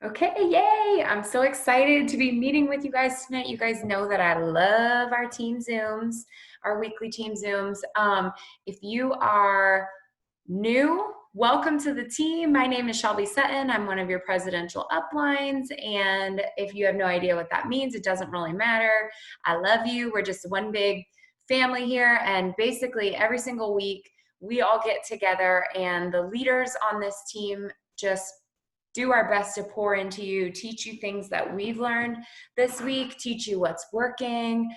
Okay, yay! I'm so excited to be meeting with you guys tonight. You guys know that I love our team Zooms, our weekly team Zooms. If you are new, welcome to the team. My name is Shelby Sutton. I'm one of your presidential uplines. And if you have no idea what that means, it doesn't really matter. I love you. We're just one big family here. And basically, every single week, we all get together, and the leaders on this team just do our best to pour into you, teach you things that we've learned this week, teach you what's working,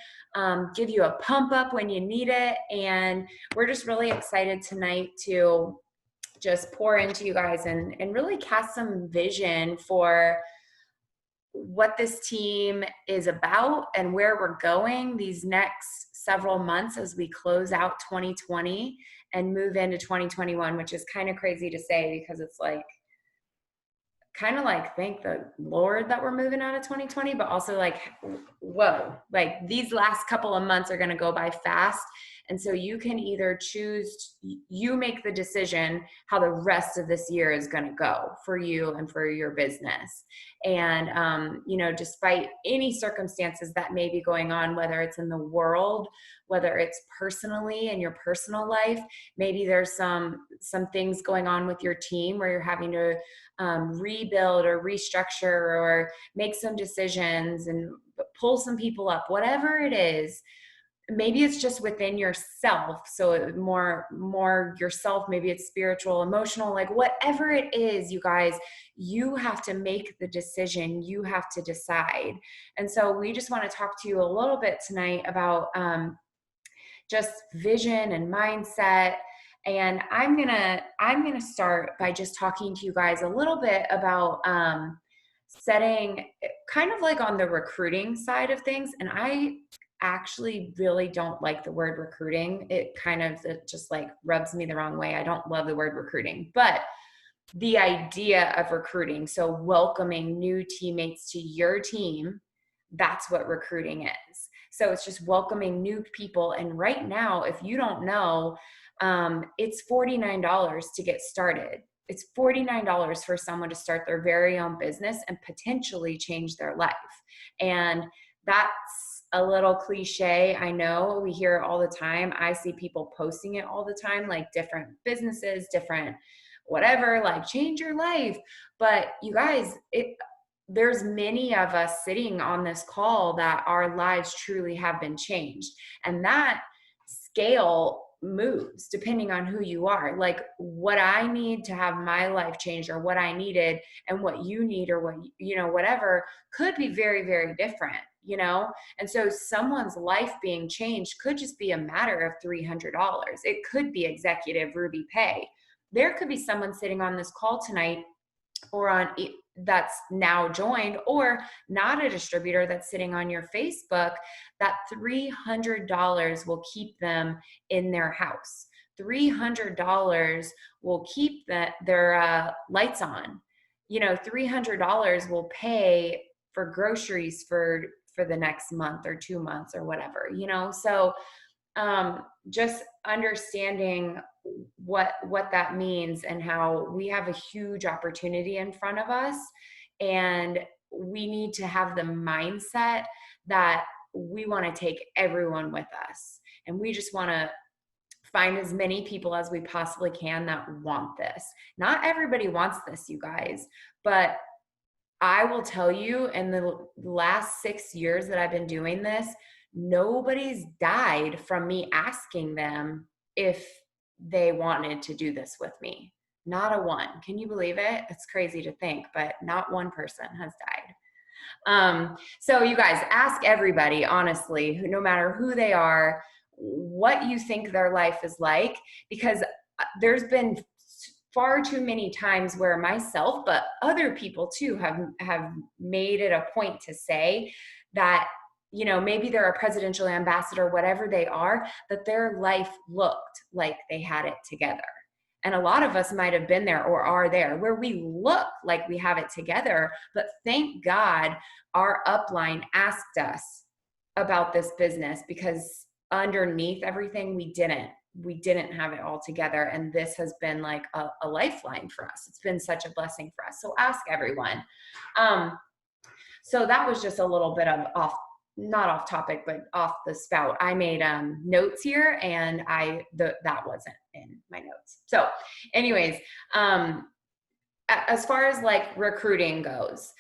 give you a pump up when you need it. And we're just really excited tonight to just pour into you guys and really cast some vision for what this team is about and where we're going these next several months as we close out 2020 and move into 2021, which is kind of crazy to say because it's like, kind of like thank the Lord that we're moving out of 2020, but also like, whoa, like these last couple of months are going to go by fast. And so you can either choose, you make the decision how the rest of this year is going to go for you and for your business. And, despite any circumstances that may be going on, whether it's in the world, whether it's personally in your personal life, maybe there's some things going on with your team where you're having to rebuild or restructure or make some decisions and pull some people up, whatever it is. Maybe it's just within yourself, so more yourself, maybe it's spiritual, emotional, like whatever it is, you guys, you have to make the decision, you have to decide. And so we just want to talk to you a little bit tonight about just vision and mindset. And I'm gonna start by just talking to you guys a little bit about setting, kind of like on the recruiting side of things. And I actually really don't like the word recruiting. It just like rubs me the wrong way. I don't love the word recruiting, but the idea of recruiting, so welcoming new teammates to your team, that's what recruiting is. So it's just welcoming new people. And right now, if you don't know, it's $49 to get started. It's $49 for someone to start their very own business and potentially change their life. And that's a little cliche. I know we hear it all the time. I see people posting it all the time, like different businesses, different whatever, like change your life. But you guys, there's many of us sitting on this call that our lives truly have been changed. And that scale moves depending on who you are. Like what I need to have my life changed or what I needed and what you need or what, whatever could be very, very different, And so someone's life being changed could just be a matter of $300. It could be executive Ruby pay. There could be someone sitting on this call tonight or on that's now joined, or not a distributor that's sitting on your Facebook, that $300 will keep them in their house. $300 will keep their lights on. $300 will pay for groceries for the next month or 2 months or whatever, So just understanding what that means and how we have a huge opportunity in front of us, and we need to have the mindset that we want to take everyone with us, and we just want to find as many people as we possibly can that want this. Not everybody wants this, you guys, but I will tell you, in the last 6 years that I've been doing this, nobody's died from me asking them if they wanted to do this with me. Not a one. Can you believe it? It's crazy to think, but not one person has died. So you guys, ask everybody, honestly, no matter who they are, what you think their life is like, because there's been far too many times where myself, but other people too, have made it a point to say that, maybe they're a presidential ambassador, whatever they are, that their life looked like they had it together. And a lot of us might have been there or are there where we look like we have it together, but thank God our upline asked us about this business, because underneath everything we didn't. we didn't have it all together. And this has been like a lifeline for us. It's been such a blessing for us. So ask everyone. So that was just a little bit of not off topic, but off the spout. I made notes here, and that wasn't in my notes. So anyways, as far as like recruiting goes,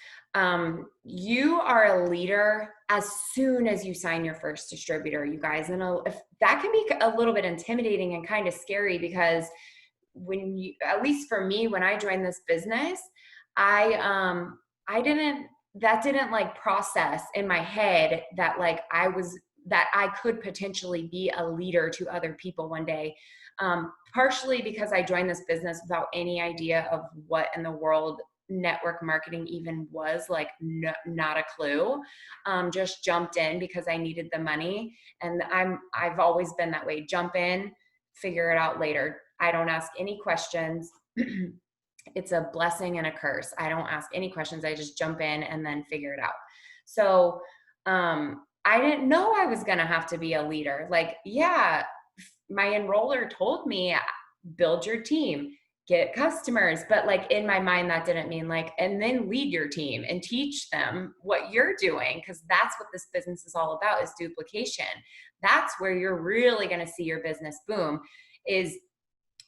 you are a leader as soon as you sign your first distributor, you guys. And if that can be a little bit intimidating and kind of scary, because when you, at least for me, when I joined this business, that didn't like process in my head that like that I could potentially be a leader to other people one day. Partially because I joined this business without any idea of what in the world network marketing even was, like not a clue. Just jumped in because I needed the money. And I've always been that way. Jump in, figure it out later. I don't ask any questions. It's a blessing and a curse. I don't ask any questions. I just jump in and then figure it out. So I didn't know I was going to have to be a leader. Like, yeah, my enroller told me, build your team, get customers. But like in my mind, that didn't mean like, and then lead your team and teach them what you're doing. Because that's what this business is all about, is duplication. That's where you're really going to see your business boom, is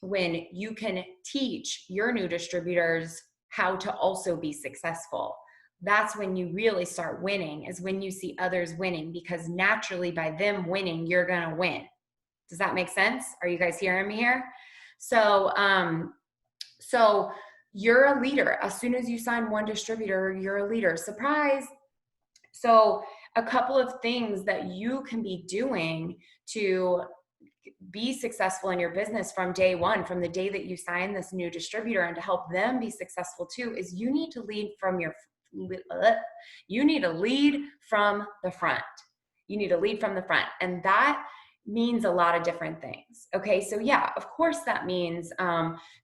when you can teach your new distributors how to also be successful. That's when you really start winning, is when you see others winning, because naturally by them winning, you're going to win. Does that make sense? Are you guys hearing me here? So, so you're a leader. As soon as you sign one distributor, you're a leader. Surprise. So a couple of things that you can be doing to be successful in your business from day one, from the day that you sign this new distributor, and to help them be successful too, is you need to lead from the front. You need to lead from the front. And that means a lot of different things. Okay. So yeah, of course that means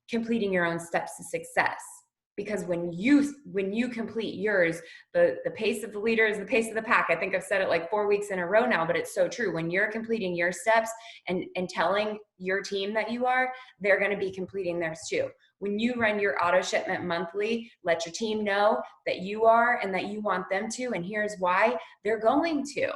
completing your own steps to success. Because when you complete yours, the pace of the leader is the pace of the pack. I think I've said it like 4 weeks in a row now, but it's so true. When you're completing your steps and telling your team that you are, they're going to be completing theirs too. When you run your auto shipment monthly, let your team know that you are and that you want them to, and here's why they're going to.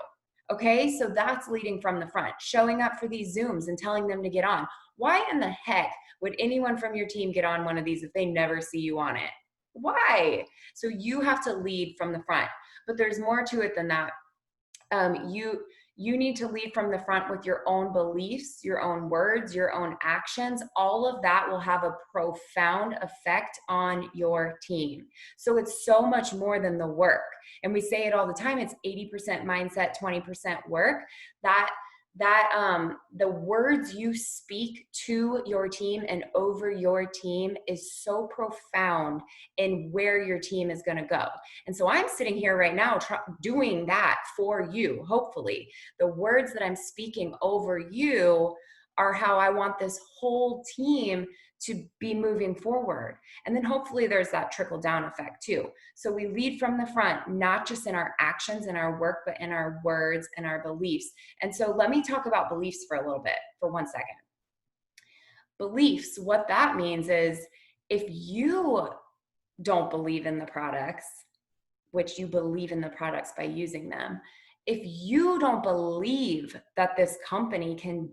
Okay, so that's leading from the front, showing up for these Zooms and telling them to get on. Why in the heck would anyone from your team get on one of these if they never see you on it? Why? So you have to lead from the front, but there's more to it than that. You need to lead from the front with your own beliefs, your own words, your own actions. All of that will have a profound effect on your team. So it's so much more than the work. And we say it all the time, it's 80% mindset, 20% work. The words you speak to your team and over your team is so profound in where your team is going to go. And so I'm sitting here right now doing that for you. Hopefully the words that I'm speaking over you are how I want this whole team to be moving forward. And then hopefully there's that trickle down effect too. So we lead from the front, not just in our actions and our work, but in our words and our beliefs. And so let me talk about beliefs for a little bit, for 1 second. Beliefs, what that means is, if you don't believe in the products, which you believe in the products by using them, if you don't believe that this company can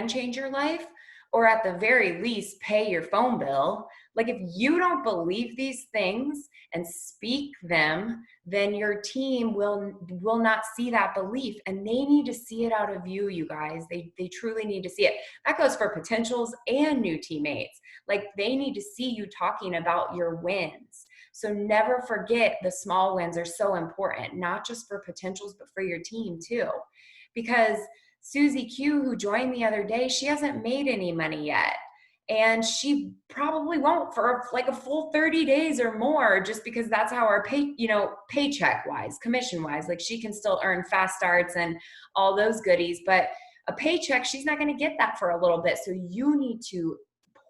change your life, or at the very least pay your phone bill, like if you don't believe these things and speak them, then your team will not see that belief, and they need to see it out of you, you guys. They truly need to see it. That goes for potentials and new teammates. Like they need to see you talking about your wins. So never forget, the small wins are so important, not just for potentials, but for your team too. Because Susie Q, who joined the other day, she hasn't made any money yet. And she probably won't for like a full 30 days or more, just because that's how our paycheck wise, commission wise, like she can still earn fast starts and all those goodies, but a paycheck, she's not going to get that for a little bit. So you need to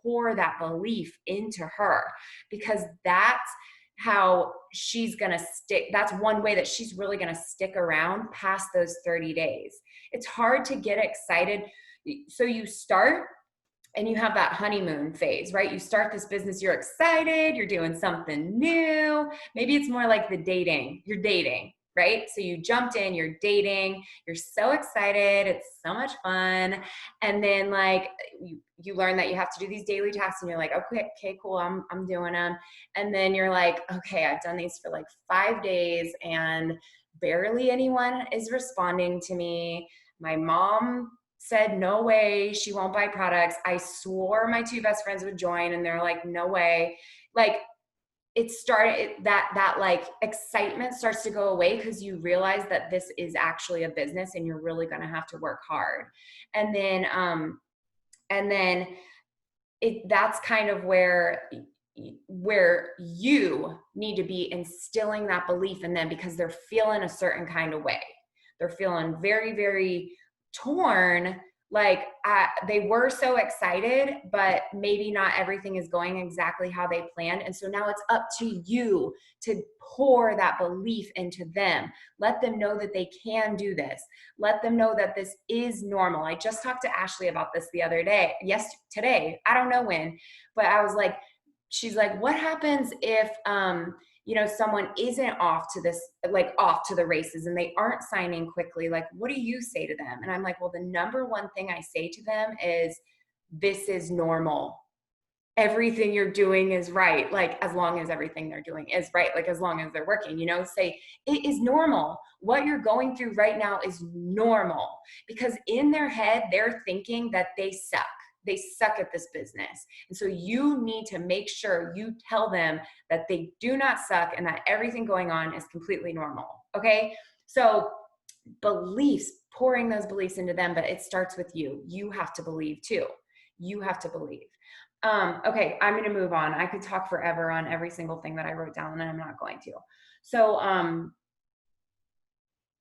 pour that belief into her, because that's how she's going to stick. That's one way that she's really going to stick around past those 30 days. It's hard to get excited. so you start and you have that honeymoon phase, right? You start this business, you're excited, you're doing something new. Maybe it's more like the dating, you're dating, right? So you jumped in, you're dating, you're so excited, it's so much fun. And then like you learn that you have to do these daily tasks and you're like, okay, cool, I'm doing them. And then you're like, okay, I've done these for like 5 days and barely anyone is responding to me. My mom said no way, she won't buy products. I swore my 2 best friends would join and they're like, no way. Like it started, that like excitement starts to go away because you realize that this is actually a business and you're really going to have to work hard. And then that's kind of where you need to be instilling that belief in them, because they're feeling a certain kind of way. They're feeling very, very torn. Like they were so excited, but maybe not everything is going exactly how they planned. And so now it's up to you to pour that belief into them. Let them know that they can do this. Let them know that this is normal. I just talked to Ashley about this the other day. Today, I don't know when, but I was like, she's like, what happens if, someone isn't off to the races and they aren't signing quickly? Like, what do you say to them? And I'm like, well, the number one thing I say to them is, this is normal. Everything you're doing is right. Like, as long as everything they're doing is right, like as long as they're working, say it is normal. What you're going through right now is normal, because in their head, they're thinking that they suck. They suck at this business. And so you need to make sure you tell them that they do not suck and that everything going on is completely normal. Okay. So beliefs, pouring those beliefs into them, but it starts with you. You have to believe too. You have to believe. Okay. I'm going to move on. I could talk forever on every single thing that I wrote down, and I'm not going to. So,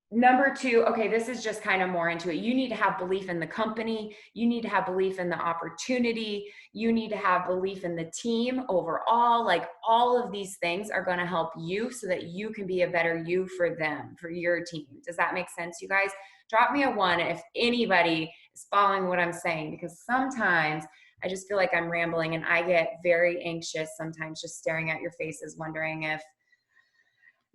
number 2, okay, this is just kind of more into it. You need to have belief in the company. You need to have belief in the opportunity. You need to have belief in the team overall. Like, all of these things are going to help you so that you can be a better you for them, for your team. Does that make sense, you guys? Drop me a 1 if anybody is following what I'm saying, because sometimes I just feel like I'm rambling and I get very anxious sometimes just staring at your faces, wondering if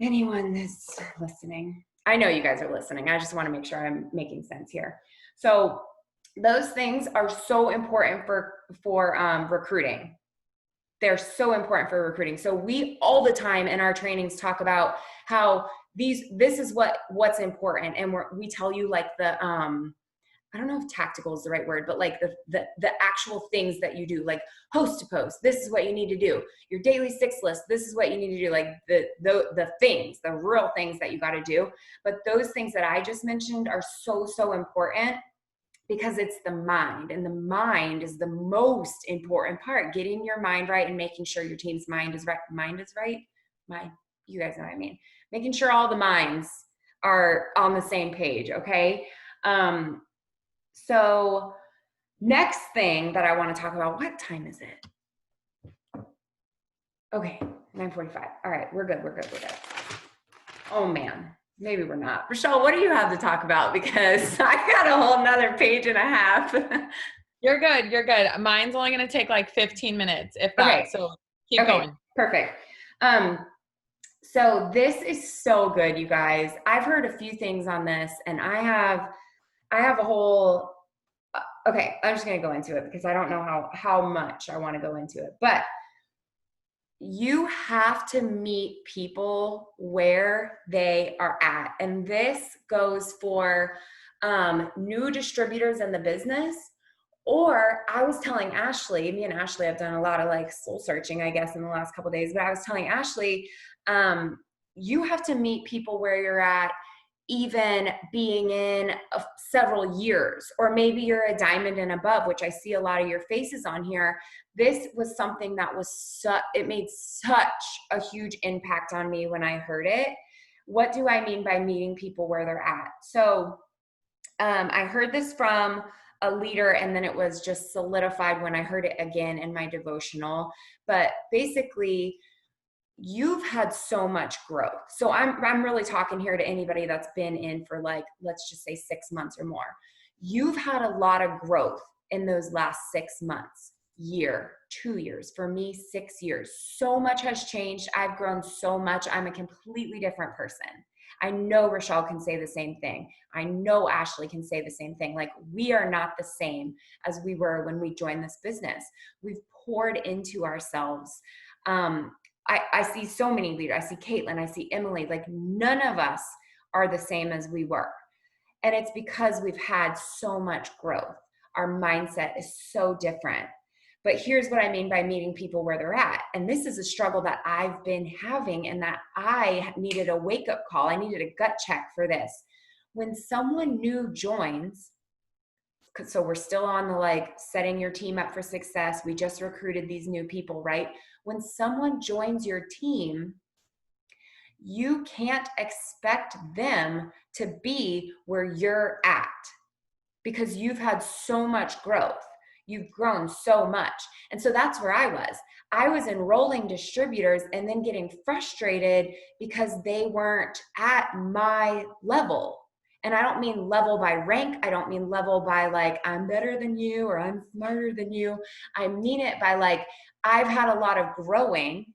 anyone is listening. I know you guys are listening. I just want to make sure I'm making sense here. So those things are so important for recruiting. They're so important for recruiting. So we all the time in our trainings talk about how this is what's important, and we tell you like the I don't know if tactical is the right word, but like the actual things that you do, like host to post, this is what you need to do. Your daily 6 list, this is what you need to do. Like the things, the real things that you got to do. But those things that I just mentioned are so, so important, because it's the mind, and the mind is the most important part. Getting your mind right and making sure your team's mind is right. You guys know what I mean. Making sure all the minds are on the same page. Okay. So next thing that I want to talk about, what time is it? Okay, 9:45. All right, we're good. Oh man, maybe we're not. Rochelle, what do you have to talk about? Because I got a whole nother page and a half. You're good. Mine's only going to take like 15 minutes, if that. Okay. So keep going. Perfect. So this is so good, you guys. I've heard a few things on this, and I have a whole, okay, I'm just going to go into it because I don't know how much I want to go into it. But you have to meet people where they are at. And this goes for new distributors in the business. Or I was telling Ashley, me and Ashley have done a lot of like soul searching, I guess, in the last couple of days. But I was telling Ashley, you have to meet people where you're at, even being in several years, or maybe you're a diamond and above, which I see a lot of your faces on here. This was something that it made such a huge impact on me when I heard it. What do I mean by meeting people where they're at? So I heard this from a leader, and then it was just solidified when I heard it again in my devotional. But basically, you've had so much growth. So I'm really talking here to anybody that's been in for, like, let's just say 6 months or more. You've had a lot of growth in those last 6 months, year, 2 years, for me, 6 years. So much has changed. I've grown so much. I'm a completely different person. I know Rochelle can say the same thing. I know Ashley can say the same thing. Like, we are not the same as we were when we joined this business. We've poured into ourselves. I see so many leaders. I see Caitlin, I see Emily. Like, none of us are the same as we were. And it's because we've had so much growth. Our mindset is so different. But here's what I mean by meeting people where they're at. And this is a struggle that I've been having, and that I needed a wake-up call. I needed a gut check for this. When someone new joins, so we're still on the like setting your team up for success. We just recruited these new people, right? When someone joins your team, you can't expect them to be where you're at, because you've had so much growth. You've grown so much. And so that's where I was. I was enrolling distributors and then getting frustrated because they weren't at my level. And I don't mean level by rank. I don't mean level by like, I'm better than you or I'm smarter than you. I mean it by like, I've had a lot of growing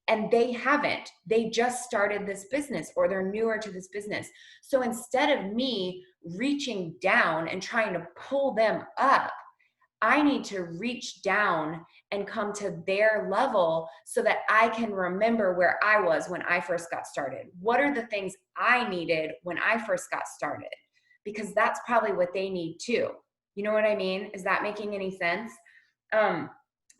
and they haven't. They just started this business, or they're newer to this business. So instead of me reaching down and trying to pull them up, I need to reach down and come to their level so that I can remember where I was when I first got started. What are the things I needed when I first got started? Because that's probably what they need too. You know what I mean? Is that making any sense?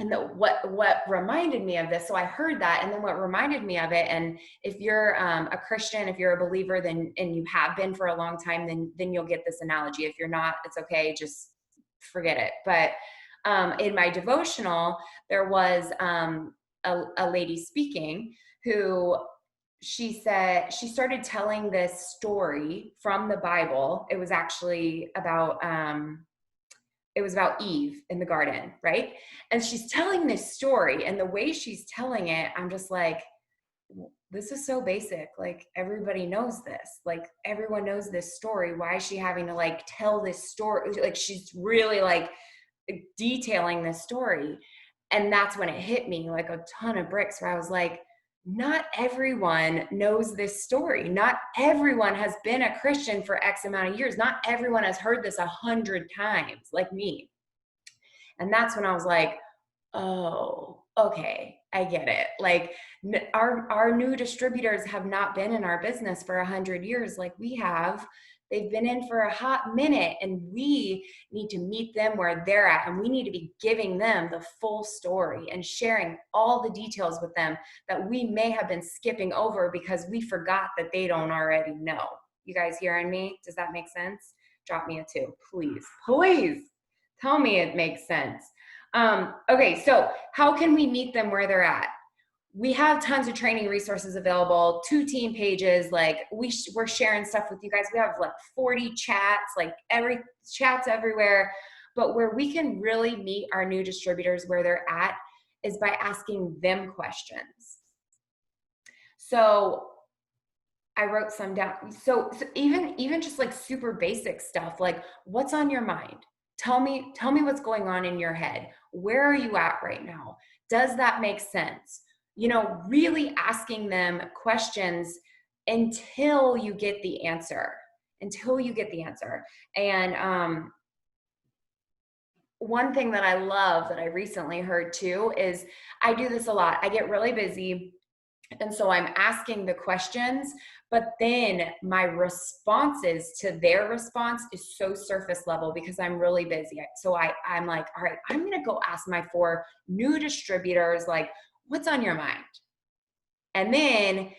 And what reminded me of this, so I heard that, and then what reminded me of it, and if you're a Christian, if you're a believer, then, and you have been for a long time, then you'll get this analogy. If you're not, it's okay, just forget it. But in my devotional, there was a lady speaking who, she said, she started telling this story from the Bible. It was actually about Eve in the garden, right? And she's telling this story, and the way she's telling it, I'm just like, this is so basic. Like, everybody knows this. Like, everyone knows this story. Why is she having to like tell this story? Like, she's really like detailing this story. And that's when it hit me like a ton of bricks, where I was like, not everyone knows this story. Not everyone has been a Christian for X amount of years. Not everyone has heard this 100 times like me. And that's when I was like, oh, okay, I get it. Like, our new distributors have not been in our business for 100 years like we have. They've been in for a hot minute, and we need to meet them where they're at. And we need to be giving them the full story and sharing all the details with them that we may have been skipping over because we forgot that they don't already know. You guys hearing me? Does that make sense? Drop me a 2, please. Please tell me it makes sense. Okay, so how can we meet them where they're at? We have tons of training resources available, 2 team pages. Like, we're sharing stuff with you guys. We have like 40 chats, like chats everywhere. But where we can really meet our new distributors where they're at is by asking them questions. So I wrote some down. So even just like super basic stuff, like, what's on your mind? Tell me what's going on in your head. Where are you at right now? Does that make sense? You know, really asking them questions until you get the answer. And one thing that I love that I recently heard too is, I do this a lot. I get really busy, and so I'm asking the questions, but then my responses to their response is so surface level because I'm really busy. So I'm like, all right, I'm going to go ask my 4 new distributors, like, what's on your mind? And then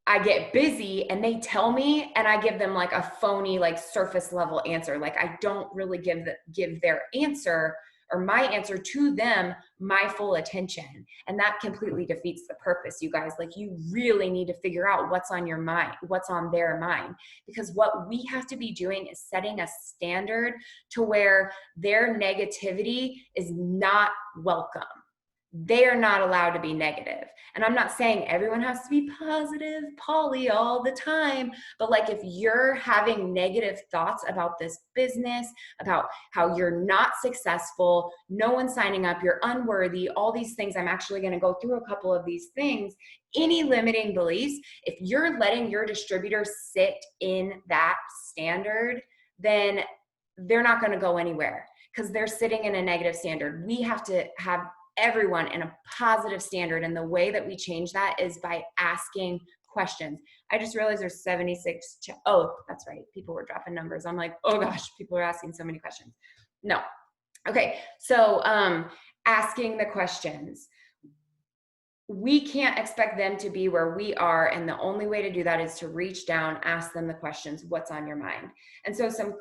I get busy and they tell me, and I give them like a phony, like surface level answer. Like, I don't really give their answer, or my answer to them, my full attention. And that completely defeats the purpose, you guys. Like, you really need to figure out what's on your mind, what's on their mind. Because what we have to be doing is setting a standard to where their negativity is not welcome. they are not allowed to be negative. And I'm not saying everyone has to be positive, Polly, all the time, but like if you're having negative thoughts about this business, about how you're not successful, no one's signing up, you're unworthy, all these things, I'm actually going to go through a couple of these things. Any limiting beliefs, if you're letting your distributor sit in that standard, then they're not going to go anywhere because they're sitting in a negative standard. We have to have everyone in a positive standard. And the way that we change that is by asking questions. I just realized there's 76. Oh, that's right. People were dropping numbers. I'm like, oh gosh, people are asking so many questions. No. Okay. So asking the questions. We can't expect them to be where we are. And the only way to do that is to reach down, ask them the questions, what's on your mind? And so some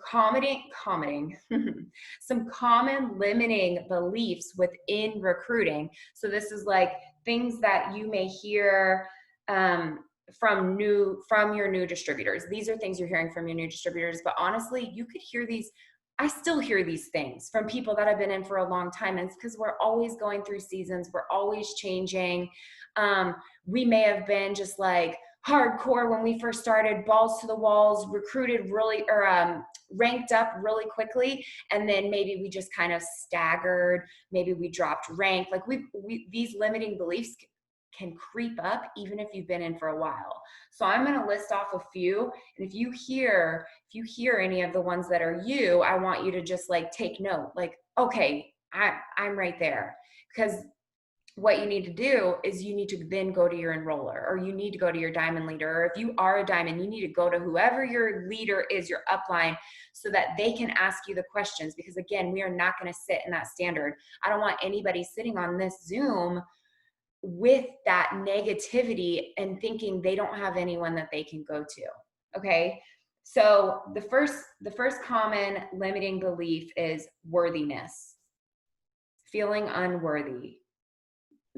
some common limiting beliefs within recruiting. So this is like things that you may hear from your new distributors. These are things you're hearing from your new distributors, but honestly, you could hear these. I still hear these things from people that have been in for a long time. And it's because we're always going through seasons. We're always changing. We may have been just like hardcore when we first started, balls to the walls, recruited really, or ranked up really quickly. And then maybe we just kind of staggered. Maybe we dropped rank. Like these limiting beliefs can creep up even if you've been in for a while. So I'm going to list off a few. And if you hear any of the ones that are you, I want you to just like take note, like, okay, I'm right there. Because what you need to do is you need to then go to your enroller, or you need to go to your diamond leader. Or if you are a diamond, you need to go to whoever your leader is, your upline, so that they can ask you the questions. Because again, we are not going to sit in that standard. I don't want anybody sitting on this Zoom with that negativity and thinking they don't have anyone that they can go to. Okay. So the first common limiting belief is worthiness, feeling unworthy.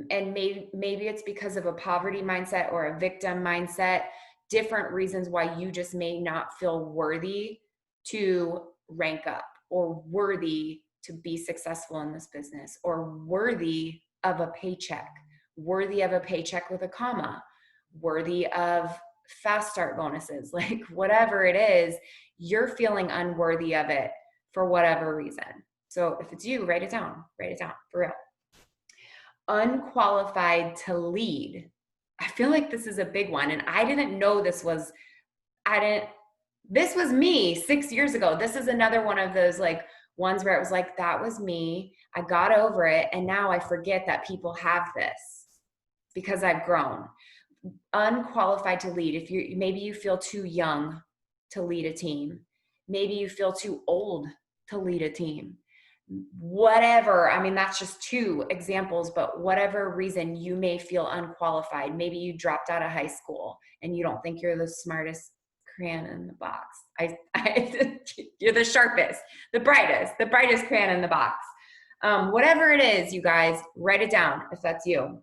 And maybe it's because of a poverty mindset or a victim mindset, different reasons why you just may not feel worthy to rank up, or worthy to be successful in this business, or worthy of a paycheck. Worthy of a paycheck with a comma, worthy of fast start bonuses, like whatever it is, you're feeling unworthy of it for whatever reason. So if it's you, write it down for real. Unqualified to lead. I feel like this is a big one. And I didn't know this was me 6 years ago. This is another one of those like ones where it was like, that was me. I got over it. And now I forget that people have this, because I've grown. Unqualified to lead. Maybe you feel too young to lead a team. Maybe you feel too old to lead a team. Whatever. I mean, that's just two examples, but whatever reason you may feel unqualified. Maybe you dropped out of high school and you don't think you're the smartest crayon in the box. You're the sharpest, the brightest crayon in the box. Whatever it is, you guys, write it down if that's you.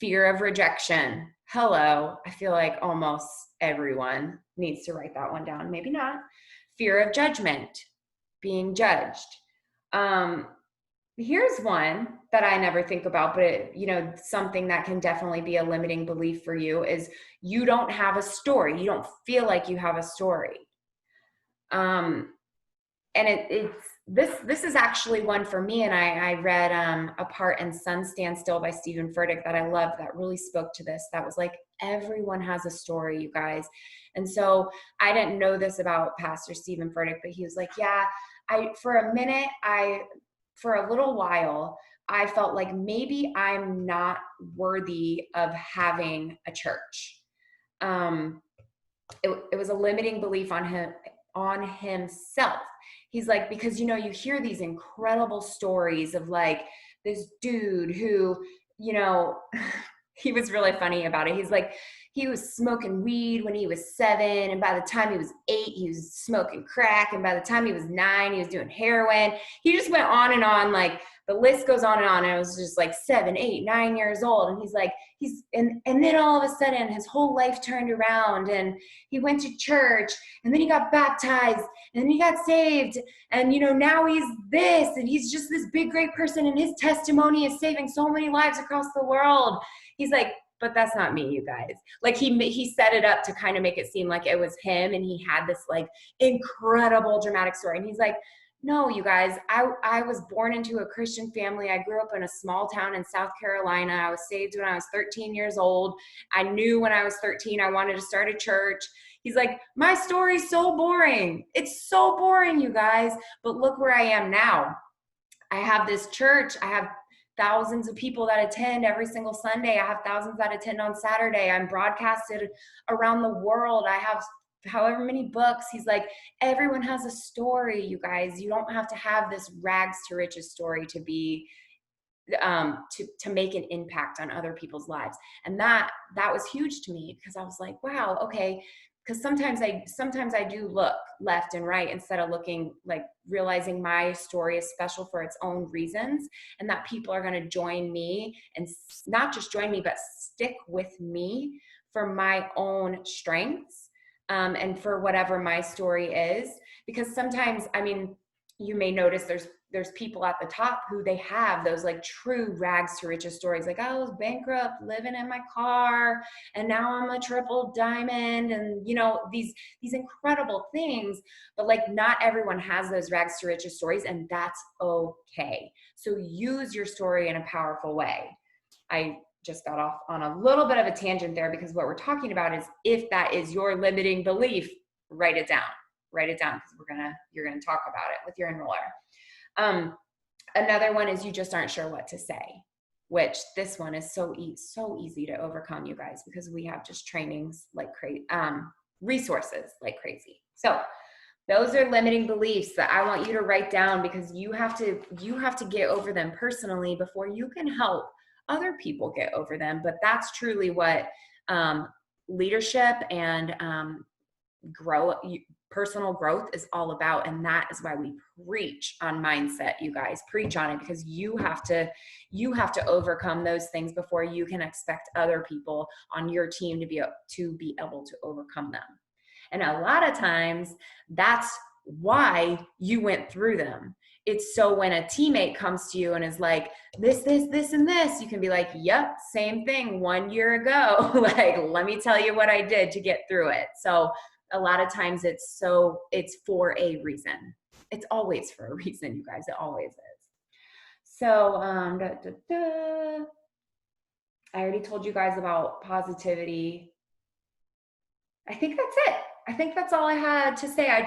Fear of rejection. Hello. I feel like almost everyone needs to write that one down. Maybe not. Fear of judgment, being judged. Here's one that I never think about, but something that can definitely be a limiting belief for you is you don't have a story. You don't feel like you have a story. And this is actually one for me, and I read A Part in Sun Stand Still by Steven Furtick that I loved, that really spoke to this. That was like, everyone has a story, you guys. And so I didn't know this about Pastor Steven Furtick, but he was like, yeah, for a little while, I felt like maybe I'm not worthy of having a church. It was a limiting belief on himself. He's like, because, you hear these incredible stories of like this dude who, he was really funny about it. He's like, he was smoking weed when he was 7. And by the time he was 8, he was smoking crack. And by the time he was 9, he was doing heroin. He just went on and on. Like, the list goes on. And on. And I was just like 7, 8, 9 years old. And he's like, and then all of a sudden his whole life turned around and he went to church and then he got baptized and then he got saved. And, now he's this and he's just this big, great person. And his testimony is saving so many lives across the world. He's like, but that's not me, you guys. Like he set it up to kind of make it seem like it was him. And he had this like incredible dramatic story. And he's like, no, you guys, I was born into a Christian family. I grew up in a small town in South Carolina. I was saved when I was 13 years old. I knew when I was 13, I wanted to start a church. He's like, my story's so boring. It's so boring, you guys. But look where I am now. I have this church. I have thousands of people that attend every single Sunday. I have thousands that attend on Saturday. I'm broadcasted around the world. I have however many books. He's like, everyone has a story, you guys. You don't have to have this rags to riches story to be to make an impact on other people's lives. And that was huge to me, because I was like, wow, okay. Because sometimes I do look left and right instead of looking, like realizing my story is special for its own reasons, and that people are going to join me, and not just join me, but stick with me for my own strengths. And for whatever my story is. Because sometimes, I mean, you may notice there's people at the top who they have those like true rags to riches stories. Like, I was bankrupt, living in my car, and now I'm a triple diamond, and these incredible things. But like, not everyone has those rags to riches stories, and that's okay. So use your story in a powerful way. I just got off on a little bit of a tangent there, because what we're talking about is, if that is your limiting belief, write it down, because you're going to talk about it with your enroller. Another one is, you just aren't sure what to say, which this one is so easy to overcome, you guys, because we have just trainings like crazy, resources like crazy. So those are limiting beliefs that I want you to write down, because you have to get over them personally before you can help other people get over them. But that's truly what leadership and personal growth is all about. And that is why we preach on mindset, you guys. Preach on it, because you have to overcome those things before you can expect other people on your team to be able to overcome them. And a lot of times that's why you went through them. It's so when a teammate comes to you and is like, this, and this, you can be like, yep, same thing 1 year ago. Like, let me tell you what I did to get through it. So a lot of times it's for a reason. It's always for a reason, you guys. It always is. So, I already told you guys about positivity. I think that's it. I think that's all I had to say. I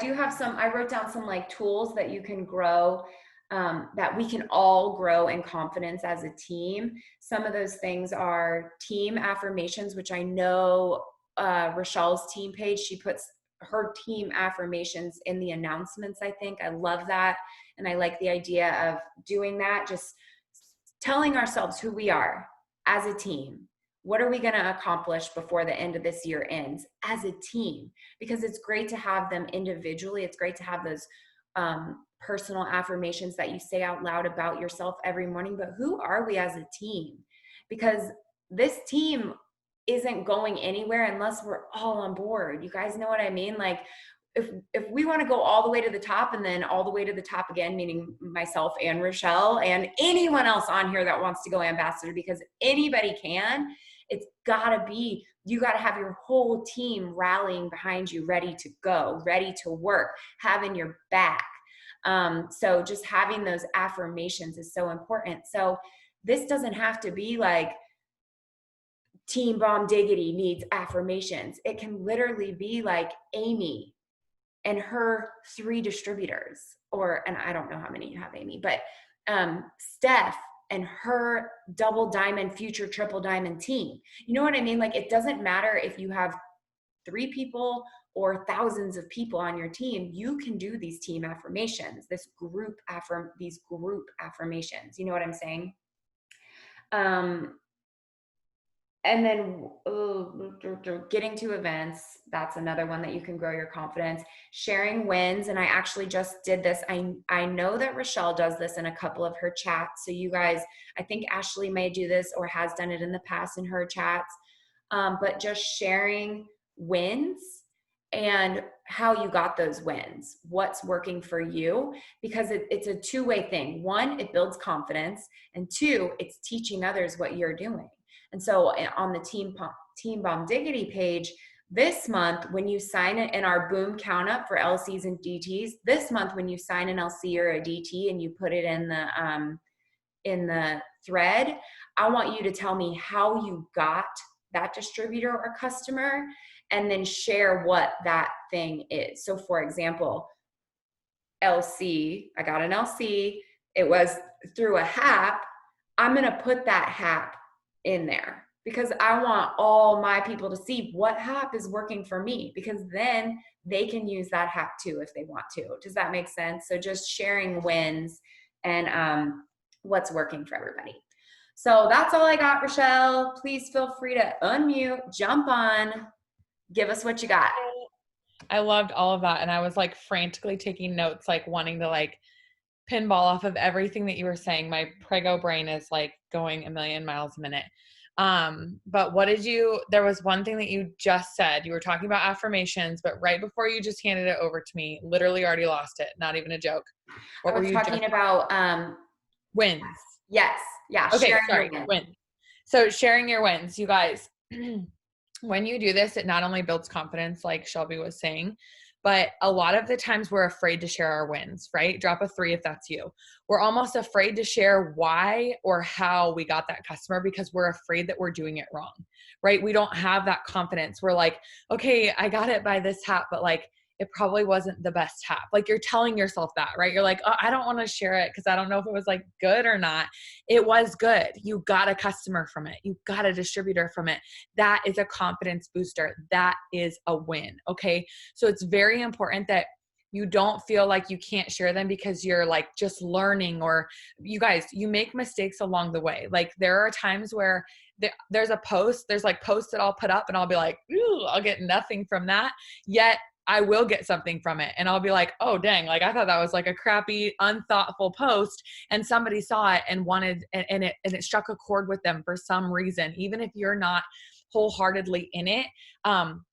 wrote down some like tools that you can grow, that we can all grow in confidence as a team. Some of those things are team affirmations, which I know Rochelle's team page, she puts her team affirmations in the announcements, I think. I love that. And I like the idea of doing that, just telling ourselves who we are as a team. What are we going to accomplish before the end of this year ends as a team? Because it's great to have them individually. It's great to have those personal affirmations that you say out loud about yourself every morning. But who are we as a team? Because this team isn't going anywhere unless we're all on board. You guys know what I mean? Like, if we want to go all the way to the top, and then all the way to the top again, meaning myself and Rochelle and anyone else on here that wants to go ambassador, because anybody can, it's gotta be, you gotta have your whole team rallying behind you, ready to go, ready to work, having your back. So just having those affirmations is so important. So this doesn't have to be like Team Bomb Diggity needs affirmations. It can literally be like Amy and her 3 distributors, and I don't know how many you have, Amy, but Steph and her double diamond, future triple diamond team. You know what I mean? Like, it doesn't matter if you have 3 people or thousands of people on your team. You can do these team affirmations, these group affirmations. You know what I'm saying? And then getting to events, that's another one that you can grow your confidence. Sharing wins, and I actually just did this. I know that Rochelle does this in a couple of her chats. So you guys, I think Ashley may do this or has done it in the past in her chats. But just sharing wins and how you got those wins, what's working for you, because it's a two-way thing. One, it builds confidence, and two, it's teaching others what you're doing. And so on the Team Bomb Diggity page this month, when you sign it in our boom count up for LCs and DTs, this month when you sign an LC or a DT and you put it in the thread, I want you to tell me how you got that distributor or customer, and then share what that thing is. So for example, LC, I got an LC, it was through a HAP. I'm going to put that HAP in there because I want all my people to see what HAP is working for me, because then they can use that HAP too if they want to. Does that make sense? So just sharing wins and what's working for everybody. So that's all I got, Rochelle. Please feel free to unmute, jump on, give us what you got. I loved all of that. And I was like frantically taking notes, like wanting to like pinball off of everything that you were saying. My prego brain is like going a million miles a minute. But there was one thing that you just said. You were talking about affirmations, but right before you just handed it over to me, literally already lost it. Not even a joke. What were you talking about? Wins. Yes. Yeah. Okay. Sorry. Wins. So sharing your wins, you guys, when you do this, it not only builds confidence, like Shelby was saying, but a lot of the times we're afraid to share our wins, right? Drop a 3 if that's you. We're almost afraid to share why or how we got that customer because we're afraid that we're doing it wrong, right? We don't have that confidence. We're like, okay, I got it by this hat, but like, it probably wasn't the best hat. Like you're telling yourself that, right? You're like, oh, I don't want to share it because I don't know if it was like good or not. It was good. You got a customer from it. You got a distributor from it. That is a confidence booster. That is a win. Okay. So it's very important that you don't feel like you can't share them because you're like just learning, or you guys, you make mistakes along the way. Like there are times where there's like posts that I'll put up and I'll be like, ooh, I'll get nothing from that. Yet I will get something from it. And I'll be like, oh, dang, like I thought that was like a crappy, unthoughtful post. And somebody saw it and wanted, and it struck a chord with them for some reason. Even if you're not wholeheartedly in it,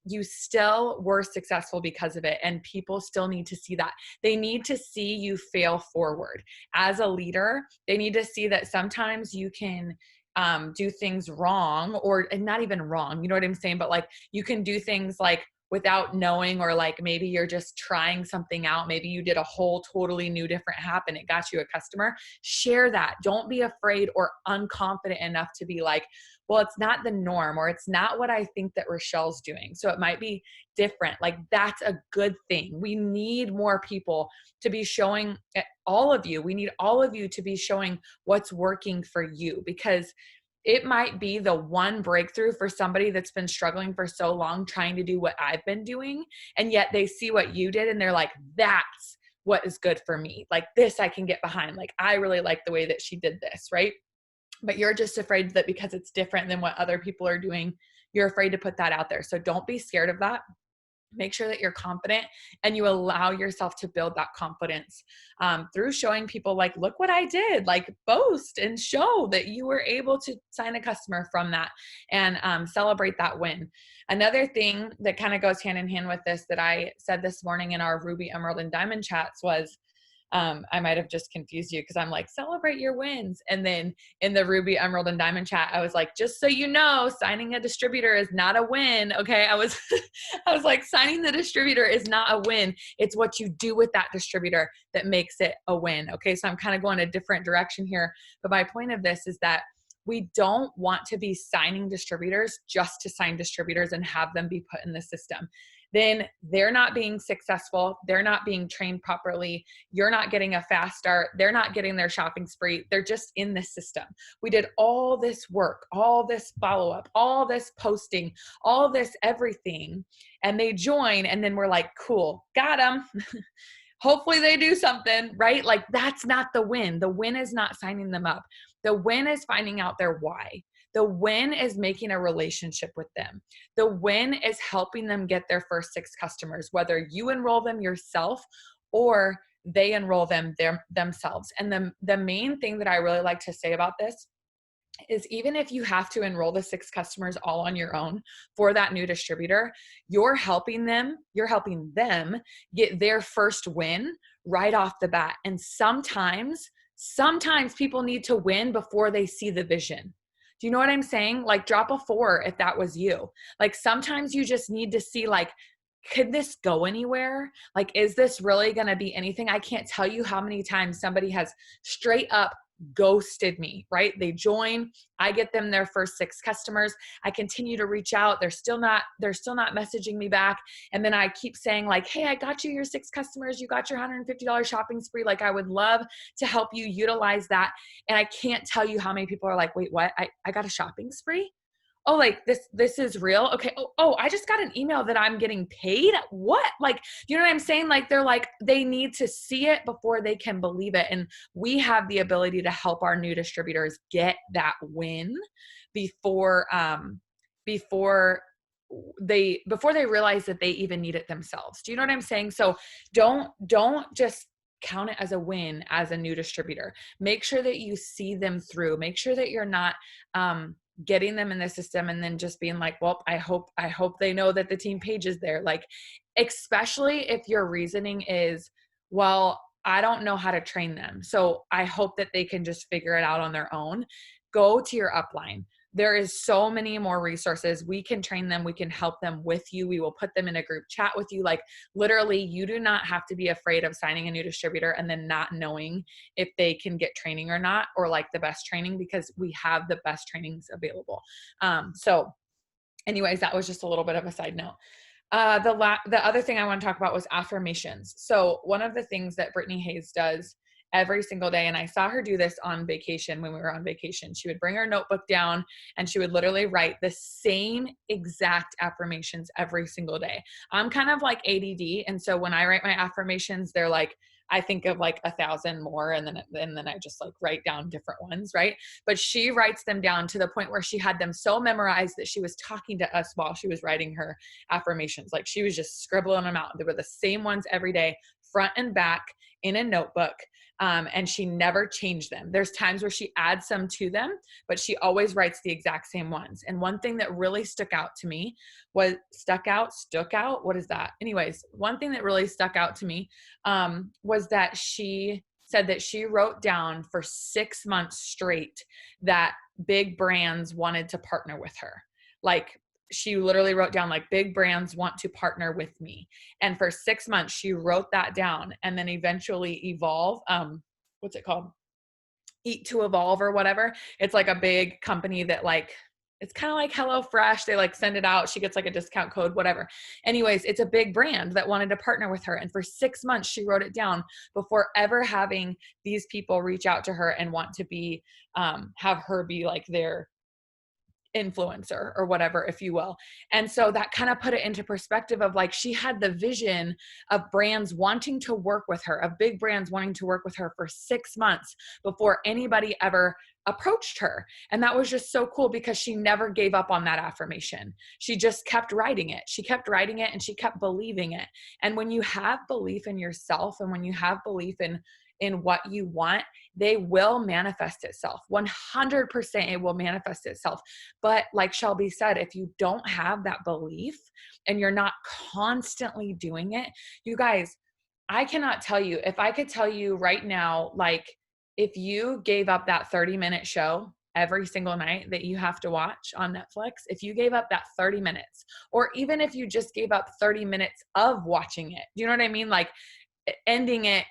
you still were successful because of it. And people still need to see that. They need to see you fail forward. As a leader, they need to see that sometimes you can do things wrong, or not even wrong, you know what I'm saying? But like you can do things like without knowing, or like maybe you're just trying something out. Maybe you did a whole totally new different app and it got you a customer. Share that. Don't be afraid or unconfident enough to be like, well, it's not the norm, or it's not what I think that Rochelle's doing. So it might be different. Like that's a good thing. We need more people to be showing, all of you. We need all of you to be showing what's working for you, because it might be the one breakthrough for somebody that's been struggling for so long trying to do what I've been doing. And yet they see what you did and they're like, that's what is good for me. Like this I can get behind. Like I really like the way that she did this, right? But you're just afraid that because it's different than what other people are doing, you're afraid to put that out there. So don't be scared of that. Make sure that you're confident and you allow yourself to build that confidence through showing people like, look what I did, like boast and show that you were able to sign a customer from that, and celebrate that win. Another thing that kind of goes hand in hand with this that I said this morning in our Ruby, Emerald, and Diamond chats was, I might have just confused you because I'm like, celebrate your wins. And then in the Ruby, Emerald, and Diamond chat, I was like, just so you know, signing a distributor is not a win. Okay. I was like, signing the distributor is not a win. It's what you do with that distributor that makes it a win. Okay. So I'm kind of going a different direction here. But my point of this is that we don't want to be signing distributors just to sign distributors and have them be put in the system. Then they're not being successful. They're not being trained properly. You're not getting a fast start. They're not getting their shopping spree. They're just in the system. We did all this work, all this follow-up, all this posting, all this everything, and they join, and then we're like, cool, got them. Hopefully they do something, right? Like that's not the win. The win is not signing them up. The win is finding out their why. The win is making a relationship with them. The win is helping them get their first 6 customers, whether you enroll them yourself or they enroll them themselves. And the main thing that I really like to say about this is even if you have to enroll the 6 customers all on your own for that new distributor, you're helping them get their first win right off the bat. And sometimes people need to win before they see the vision. Do you know what I'm saying? Like, drop a 4 if that was you. Like, sometimes you just need to see, like, could this go anywhere? Like, is this really going to be anything? I can't tell you how many times somebody has straight up ghosted me, right? They join, I get them their first 6 customers. I continue to reach out. They're still not messaging me back. And then I keep saying like, hey, I got you your 6 customers. You got your $150 shopping spree. Like, I would love to help you utilize that. And I can't tell you how many people are like, wait, what? I got a shopping spree? Oh, like this is real. Okay. Oh, I just got an email that I'm getting paid. What? Like, you know what I'm saying? Like, they're like, they need to see it before they can believe it. And we have the ability to help our new distributors get that win before before they realize that they even need it themselves. Do you know what I'm saying? So don't just count it as a win as a new distributor. Make sure that you see them through. Make sure that you're not getting them in the system and then just being like, well, I hope they know that the team page is there. Like, especially if your reasoning is, well, I don't know how to train them, so I hope that they can just figure it out on their own. Go to your upline. There is so many more resources. We can train them. We can help them with you. We will put them in a group chat with you. Like, literally, you do not have to be afraid of signing a new distributor and then not knowing if they can get training or not, or like the best training, because we have the best trainings available. So anyways, that was just a little bit of a side note. The other thing I want to talk about was affirmations. So one of the things that Brittany Hayes does every single day, and I saw her do this on vacation when we were on vacation, she would bring her notebook down and she would literally write the same exact affirmations every single day. I'm kind of like ADD, and so when I write my affirmations, they're like, I think of like 1,000 more, and then I just like write down different ones, right? But she writes them down to the point where she had them so memorized that she was talking to us while she was writing her affirmations. Like, she was just scribbling them out. They were the same ones every day, front and back, in a notebook. And she never changed them. There's times where she adds some to them, but she always writes the exact same ones. And one thing that really stuck out to me was what is that? Anyways, one thing that really stuck out to me was that she said that she wrote down for 6 months straight that big brands wanted to partner with her. Like, she literally wrote down like, big brands want to partner with me. And for 6 months, she wrote that down, and then eventually Evolve, what's it called? Eat to Evolve or whatever. It's like a big company that like, it's kind of like HelloFresh. They like send it out. She gets like a discount code, whatever. Anyways, it's a big brand that wanted to partner with her. And for 6 months, she wrote it down before ever having these people reach out to her and want to be, have her be like their influencer or whatever, if you will. And so that kind of put it into perspective of like, she had the vision of brands wanting to work with her, of big brands wanting to work with her for 6 months before anybody ever approached her. And that was just so cool because she never gave up on that affirmation. She just kept writing it. She kept writing it and she kept believing it. And when you have belief in yourself and when you have belief in what you want, they will manifest itself. 100% it will manifest itself. But like Shelby said, if you don't have that belief and you're not constantly doing it, you guys, I cannot tell you, if I could tell you right now, like, if you gave up that 30-minute show every single night that you have to watch on Netflix, if you gave up that 30 minutes, or even if you just gave up 30 minutes of watching it, do you know what I mean? Like, ending it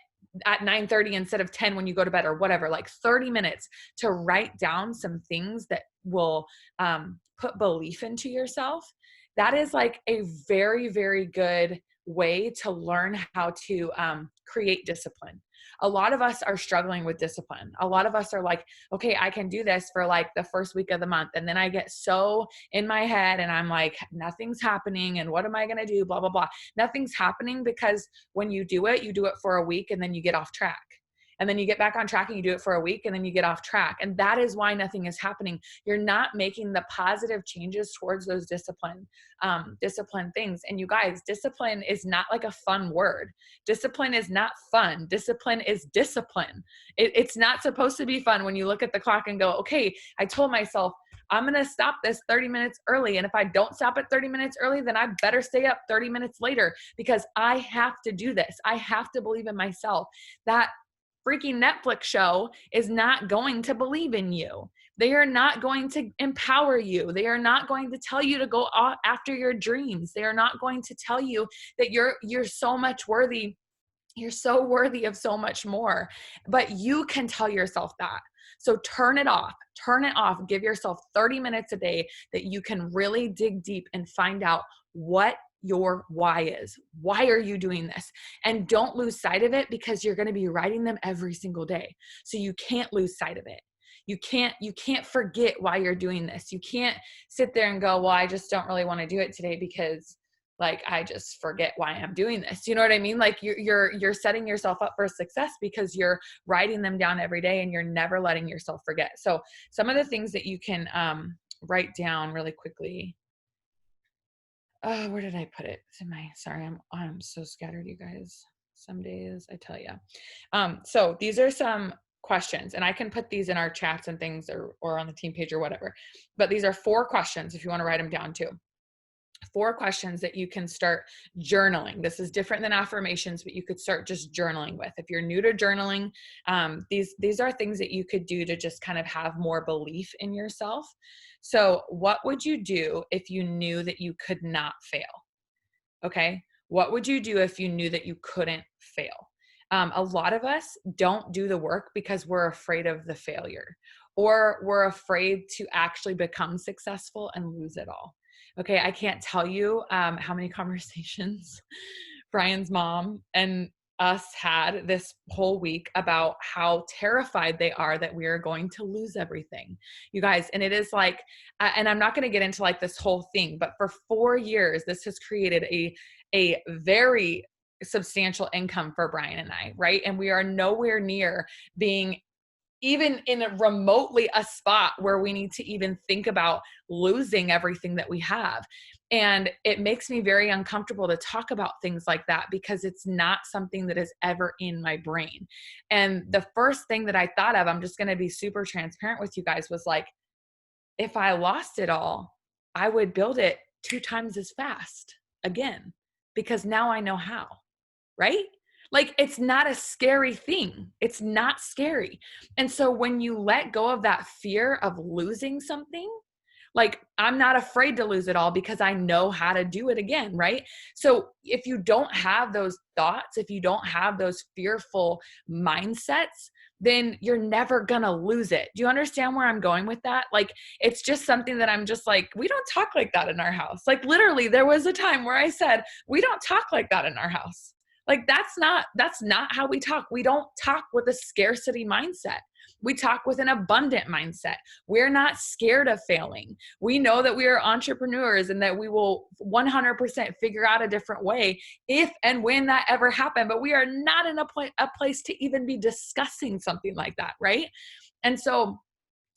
at 9:30 instead of 10 when you go to bed or whatever, like 30 minutes to write down some things that will put belief into yourself. That is like a very, very good way to learn how to create discipline. A lot of us are struggling with discipline. A lot of us are like, okay, I can do this for like the first week of the month. And then I get so in my head and I'm like, nothing's happening. And what am I going to do? Blah, blah, blah. Nothing's happening because when you do it for a week and then you get off track. And then you get back on track and you do it for a week and then you get off track. And that is why nothing is happening. You're not making the positive changes towards those discipline things. And you guys, discipline is not like a fun word. Discipline is not fun. Discipline is discipline. It's not supposed to be fun when you look at the clock and go, okay, I told myself I'm going to stop this 30 minutes early. And if I don't stop at 30 minutes early, then I better stay up 30 minutes later because I have to do this. I have to believe in myself. That freaking Netflix show is not going to believe in you. They are not going to empower you. They are not going to tell you to go after your dreams. They are not going to tell you that you're so much worthy. You're so worthy of so much more, but you can tell yourself that. So turn it off, give yourself 30 minutes a day that you can really dig deep and find out what your why is. Why are you doing this? And don't lose sight of it because you're going to be writing them every single day. So you can't lose sight of it. You can't forget why you're doing this. You can't sit there and go, well, I just don't really want to do it today because like, I just forget why I'm doing this. You know what I mean? Like you're setting yourself up for success because you're writing them down every day and you're never letting yourself forget. So some of the things that you can write down really quickly. Oh, where did I put it? Sorry, I'm so scattered, you guys. Some days, I tell you. So these are some questions, and I can put these in our chats and things or on the team page or whatever. But these are 4 questions if you want to write them down too. 4 questions that you can start journaling. This is different than affirmations, but you could start just journaling with. If you're new to journaling, these are things that you could do to just kind of have more belief in yourself. So what would you do if you knew that you could not fail? Okay. What would you do if you knew that you couldn't fail? A lot of us don't do the work because we're afraid of the failure, or we're afraid to actually become successful and lose it all. Okay, I can't tell you how many conversations Brian's mom and us had this whole week about how terrified they are that we are going to lose everything, you guys. And it is like, and I'm not going to get into like this whole thing, but for 4 years, this has created a very substantial income for Brian and I, right? And we are nowhere near being even in remotely a spot where we need to even think about losing everything that we have. And it makes me very uncomfortable to talk about things like that because it's not something that is ever in my brain. And the first thing that I thought of, I'm just going to be super transparent with you guys, was like, if I lost it all, I would build it 2 times as fast again, because now I know how, right? Like, it's not a scary thing. It's not scary. And so when you let go of that fear of losing something, like, I'm not afraid to lose it all because I know how to do it again, right? So if you don't have those thoughts, if you don't have those fearful mindsets, then you're never gonna lose it. Do you understand where I'm going with that? Like, it's just something that I'm just like, we don't talk like that in our house. Like, literally, there was a time where I said, we don't talk like that in our house. Like, that's not how we talk. We don't talk with a scarcity mindset. We talk with an abundant mindset. We're not scared of failing. We know that we are entrepreneurs and that we will 100% figure out a different way if and when that ever happened. But we are not in a place to even be discussing something like that, right? And so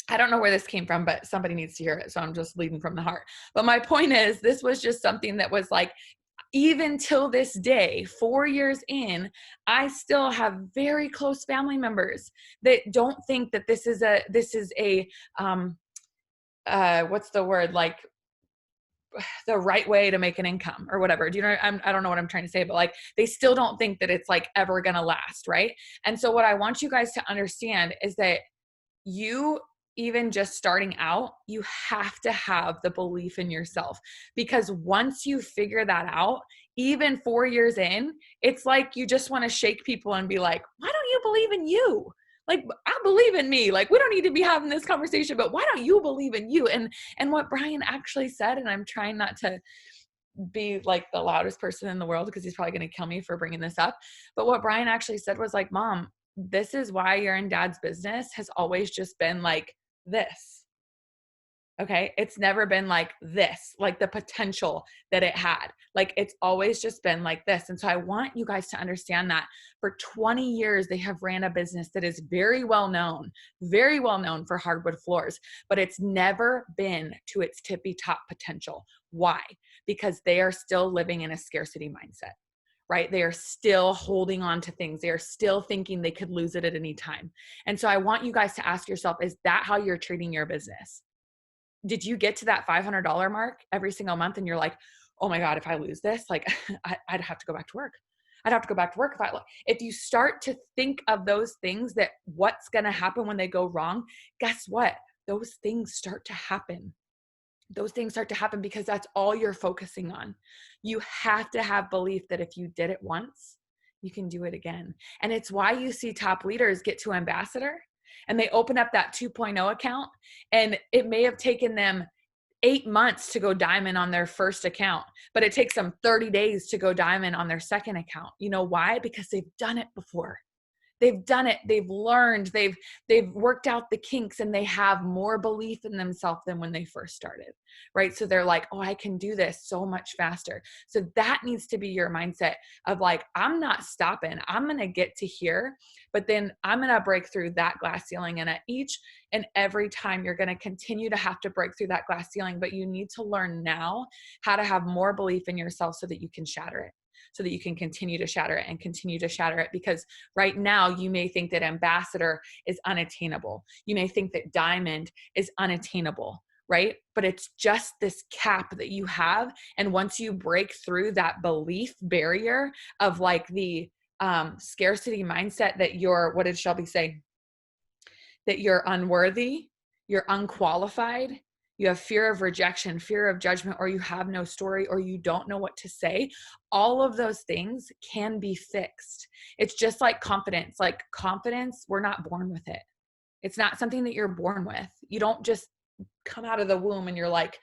I don't know where this came from, but somebody needs to hear it. So I'm just leading from the heart. But my point is, this was just something that was like, even till this day, 4 years in, I still have very close family members that don't think that this is a what's the word, like, the right way to make an income or whatever. Do you know? I don't know what I'm trying to say, but like, they still don't think that it's like ever going to last. Right. And so what I want you guys to understand is that you, even just starting out, you have to have the belief in yourself, because once you figure that out, even 4 years in, it's like you just want to shake people and be like, why don't you believe in you? Like, I believe in me. Like, we don't need to be having this conversation, but why don't you believe in you? And what Brian actually said, and I'm trying not to be like the loudest person in the world because he's probably going to kill me for bringing this up, but what Brian actually said was like, Mom, this is why you're in Dad's business has always just been like this. Okay. It's never been like this, like the potential that it had. Like it's always just been like this. And so I want you guys to understand that for 20 years, they have ran a business that is very well known for hardwood floors, but it's never been to its tippy top potential. Why? Because they are still living in a scarcity mindset, right? They are still holding on to things. They are still thinking they could lose it at any time. And so I want you guys to ask yourself, is that how you're treating your business? Did you get to that $500 mark every single month and you're like, oh my God, if I lose this, like I'd have to go back to work. I'd have to go back to work if you start to think of those things, that what's going to happen when they go wrong, guess what? Those things start to happen. Those things start to happen because that's all you're focusing on. You have to have belief that if you did it once, you can do it again. And it's why you see top leaders get to ambassador and they open up that 2.0 account, and it may have taken them 8 months to go diamond on their first account, but it takes them 30 days to go diamond on their second account. You know why? Because they've done it before. They've done it. They've learned. They've worked out the kinks, and they have more belief in themselves than when they first started, right? So they're like, oh, I can do this so much faster. So that needs to be your mindset of like, I'm not stopping. I'm going to get to here, but then I'm going to break through that glass ceiling. And at each and every time you're going to continue to have to break through that glass ceiling, but you need to learn now how to have more belief in yourself so that you can shatter it, so that you can continue to shatter it and continue to shatter it. Because right now you may think that ambassador is unattainable. You may think that diamond is unattainable, right? But it's just this cap that you have. And once you break through that belief barrier of like the scarcity mindset that you're, what did Shelby say? That you're unworthy, you're unqualified, you have fear of rejection, fear of judgment, or you have no story, or you don't know what to say. All of those things can be fixed. It's just like confidence. Like confidence, we're not born with it. It's not something that you're born with. You don't just come out of the womb and you're like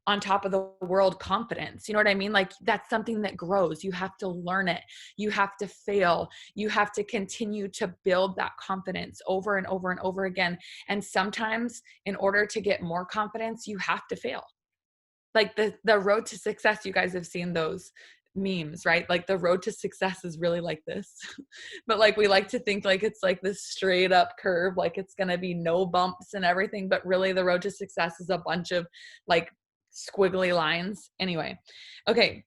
on top of the world confidence. You know what I mean? Like that's something that grows. You have to learn it. You have to fail. You have to continue to build that confidence over and over and over again. And sometimes in order to get more confidence, you have to fail. Like the road to success, you guys have seen those memes, right? Like the road to success is really like this. But like we like to think like it's like this straight up curve, like it's going to be no bumps and everything, but really the road to success is a bunch of like squiggly lines. Anyway, okay.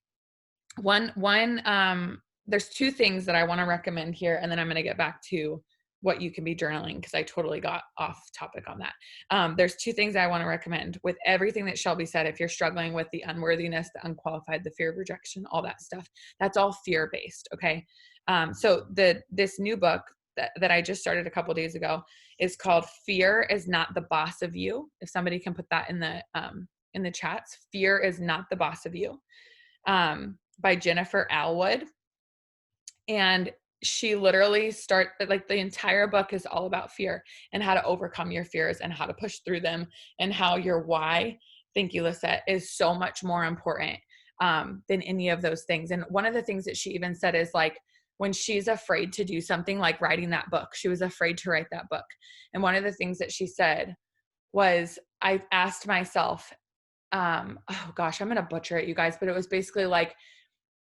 There's two things that I want to recommend here, and then I'm going to get back to what you can be journaling because I totally got off topic on that. There's two things I want to recommend with everything that Shelby said. If you're struggling with the unworthiness, the unqualified, the fear of rejection, all that stuff, that's all fear-based. Okay. So this new book that I just started a couple days ago is called Fear is Not the Boss of You. If somebody can put that in the chats, Fear is Not the Boss of You, by Jennifer Alwood. And she literally like the entire book is all about fear and how to overcome your fears and how to push through them, and how your why, thank you, Lisette, is so much more important than any of those things. And one of the things that she even said is like, when she's afraid to do something like writing that book, she was afraid to write that book. And one of the things that she said was, I asked myself, oh gosh, I'm going to butcher it, you guys, but it was basically like,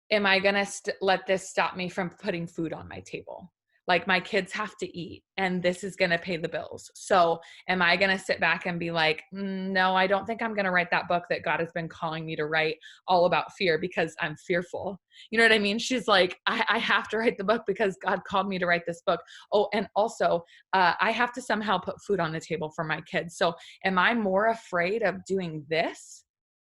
am I going to let this stop me from putting food on my table? Like my kids have to eat and this is going to pay the bills. So am I going to sit back and be like, no, I don't think I'm going to write that book that God has been calling me to write all about fear because I'm fearful. You know what I mean? She's like, I have to write the book because God called me to write this book. Oh, and also I have to somehow put food on the table for my kids. So am I more afraid of doing this,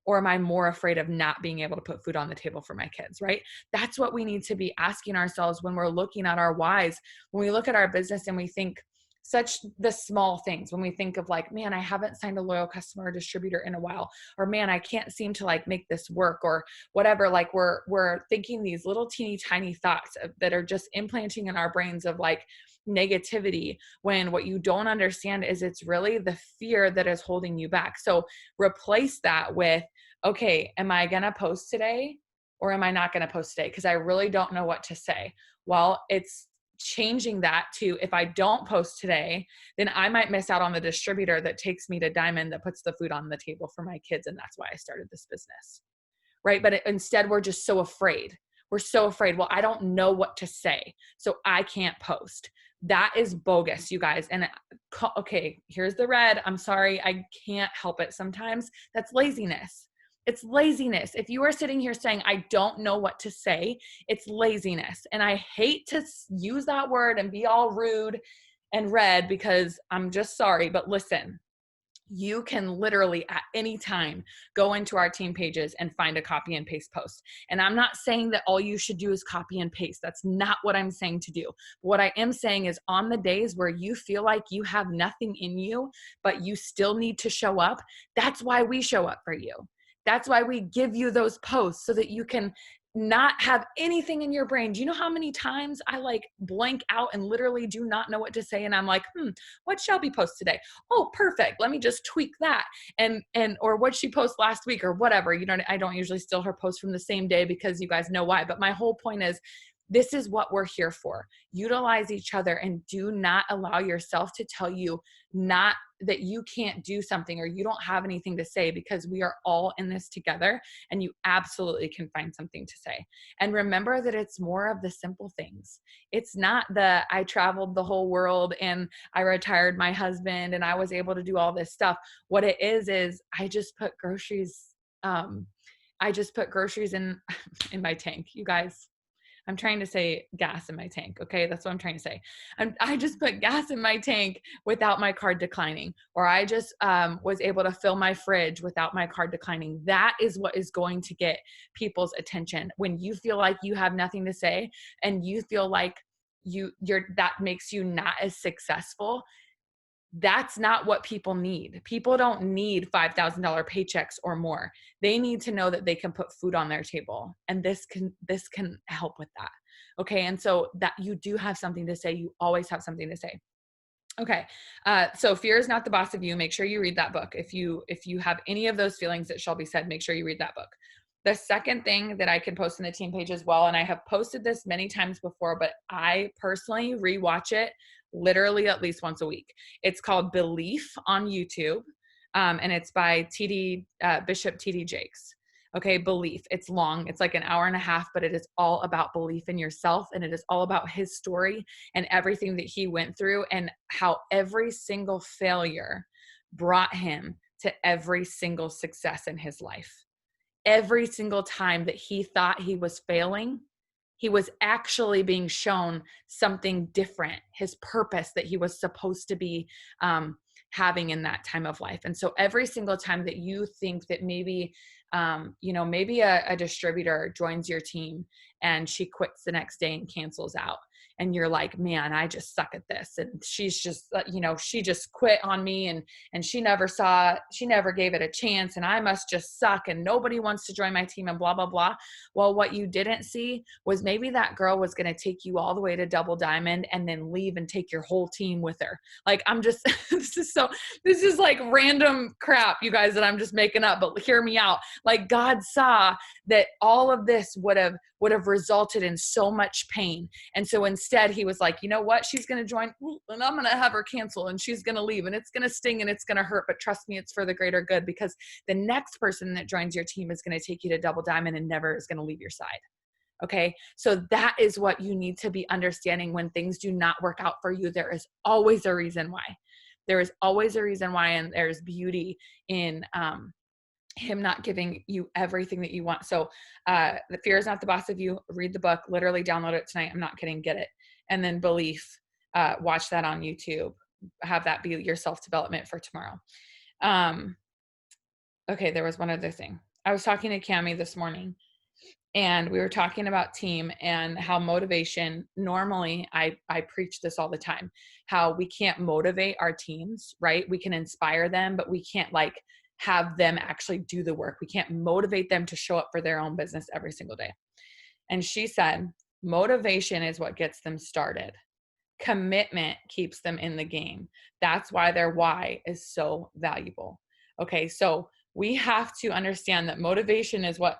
or am I more afraid of not being able to put food on the table for my kids, right? That's what we need to be asking ourselves when we're looking at our whys. When we look at our business and we think such the small things, when we think of like, man, I haven't signed a loyal customer or distributor in a while, or man, I can't seem to like make this work, or whatever, like we're thinking these little teeny tiny thoughts that are just implanting in our brains of like negativity, when what you don't understand is it's really the fear that is holding you back. So replace that with, okay, am I going to post today or am I not going to post today? Because I really don't know what to say. Well, it's changing that to, if I don't post today, then I might miss out on the distributor that takes me to Diamond, that puts the food on the table for my kids. And that's why I started this business. Right. But instead, we're just so afraid. We're so afraid. Well, I don't know what to say, so I can't post. That is bogus, you guys. And okay, here's the red. I'm sorry. I can't help it. Sometimes that's laziness. It's laziness. If you are sitting here saying, I don't know what to say, it's laziness. And I hate to use that word and be all rude and red, because I'm just sorry. But listen, you can literally at any time go into our team pages and find a copy and paste post. And I'm not saying that all you should do is copy and paste. That's not what I'm saying to do. What I am saying is, on the days where you feel like you have nothing in you, but you still need to show up, that's why we show up for you. That's why we give you those posts, so that you can not have anything in your brain. Do you know how many times I like blank out and literally do not know what to say? And I'm like, what Shelby post today? Oh, perfect. Let me just tweak that. Or what she post last week or whatever. You know, I don't usually steal her post from the same day, because you guys know why. But my whole point is, this is what we're here for. Utilize each other, and do not allow yourself to tell you not that you can't do something or you don't have anything to say, because we are all in this together, and you absolutely can find something to say. And remember that it's more of the simple things. It's not the, I traveled the whole world and I retired my husband and I was able to do all this stuff. What it is I just put groceries. I just put groceries in my tank, you guys. I'm trying to say gas in my tank. Okay. That's what I'm trying to say. I just put gas in my tank without my card declining, or I just was able to fill my fridge without my card declining. That is what is going to get people's attention. When you feel like you have nothing to say, and you feel like that makes you not as successful, that's not what people need. People don't need $5,000 paychecks or more. They need to know that they can put food on their table. And this can help with that. Okay. And so that you do have something to say. You always have something to say. Okay. So Fear is Not the Boss of You. Make sure you read that book. If you have any of those feelings that Shelby said, make sure you read that book. The second thing that I can post in the team page as well, and I have posted this many times before, but I personally rewatch it literally at least once a week. It's called Belief on YouTube, and it's by Bishop T.D. Jakes. Okay, Belief. It's long. It's like an hour and a half, but it is all about belief in yourself, and it is all about his story and everything that he went through, and how every single failure brought him to every single success in his life. Every single time that he thought he was failing, he was actually being shown something different, his purpose that he was supposed to be having in that time of life. And so every single time that you think that maybe, maybe a distributor joins your team and she quits the next day and cancels out, and you're like, man, I just suck at this. And she's just, she just quit on me, and she never gave it a chance, and I must just suck, and nobody wants to join my team, and blah, blah, blah. Well, what you didn't see was maybe that girl was going to take you all the way to Double Diamond and then leave and take your whole team with her. Like, I'm just, this is like random crap, you guys, that I'm just making up, but hear me out. Like, God saw that all of this would have resulted in so much pain. And so instead he was like, you know what? She's going to join, and I'm going to have her cancel, and she's going to leave, and it's going to sting and it's going to hurt, but trust me, it's for the greater good, because the next person that joins your team is going to take you to Double Diamond and never is going to leave your side. Okay. So that is what you need to be understanding. When things do not work out for you, there is always a reason why. There is always a reason why. And there's beauty in, him not giving you everything that you want. So The Fear is Not the Boss of You. Read the book, literally download it tonight. I'm not kidding. Get it. And then Belief, watch that on YouTube. Have that be your self-development for tomorrow. Okay. There was one other thing. I was talking to Cammie this morning, and we were talking about team and how motivation, normally I preach this all the time, how we can't motivate our teams, right? We can inspire them, but we can't have them actually do the work. We can't motivate them to show up for their own business every single day. And she said, motivation is what gets them started. Commitment keeps them in the game. That's why their why is so valuable. Okay. So we have to understand that motivation is what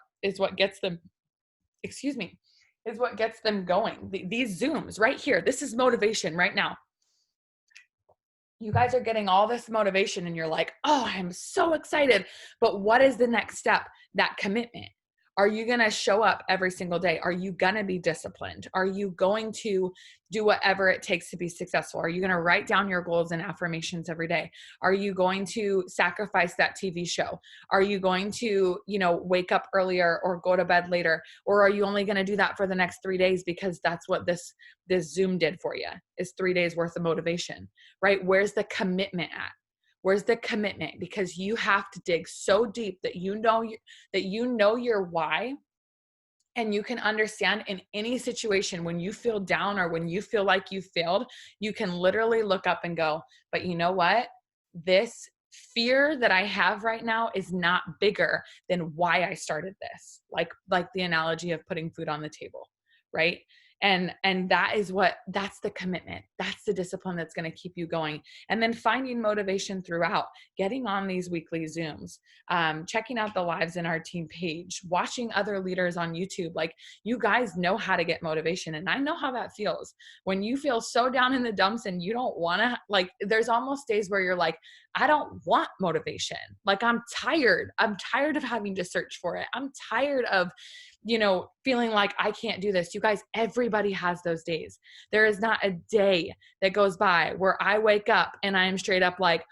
gets them, is what gets them going. These Zooms right here, this is motivation right now. You guys are getting all this motivation and you're like, oh, I'm so excited. But what is the next step? That commitment. Are you going to show up every single day? Are you going to be disciplined? Are you going to do whatever it takes to be successful? Are you going to write down your goals and affirmations every day? Are you going to sacrifice that TV show? Are you going to, wake up earlier or go to bed later? Or are you only going to do that for the next 3 days because that's what this Zoom did for you, is 3 days worth of motivation, right? Where's the commitment at? Where's the commitment? Because you have to dig so deep that you know your why, and you can understand in any situation when you feel down or when you feel like you failed, you can literally look up and go, but you know what? This fear that I have right now is not bigger than why I started this. Like the analogy of putting food on the table, right? And that's the commitment. That's the discipline that's going to keep you going. And then finding motivation throughout, getting on these weekly Zooms, checking out the lives in our team page, watching other leaders on YouTube. Like, you guys know how to get motivation. And I know how that feels when you feel so down in the dumps and you don't want to, like, there's almost days where you're like, I don't want motivation. Like, I'm tired. I'm tired of having to search for it. I'm tired of, feeling like I can't do this. You guys, everybody has those days. There is not a day that goes by where I wake up and I am straight up like,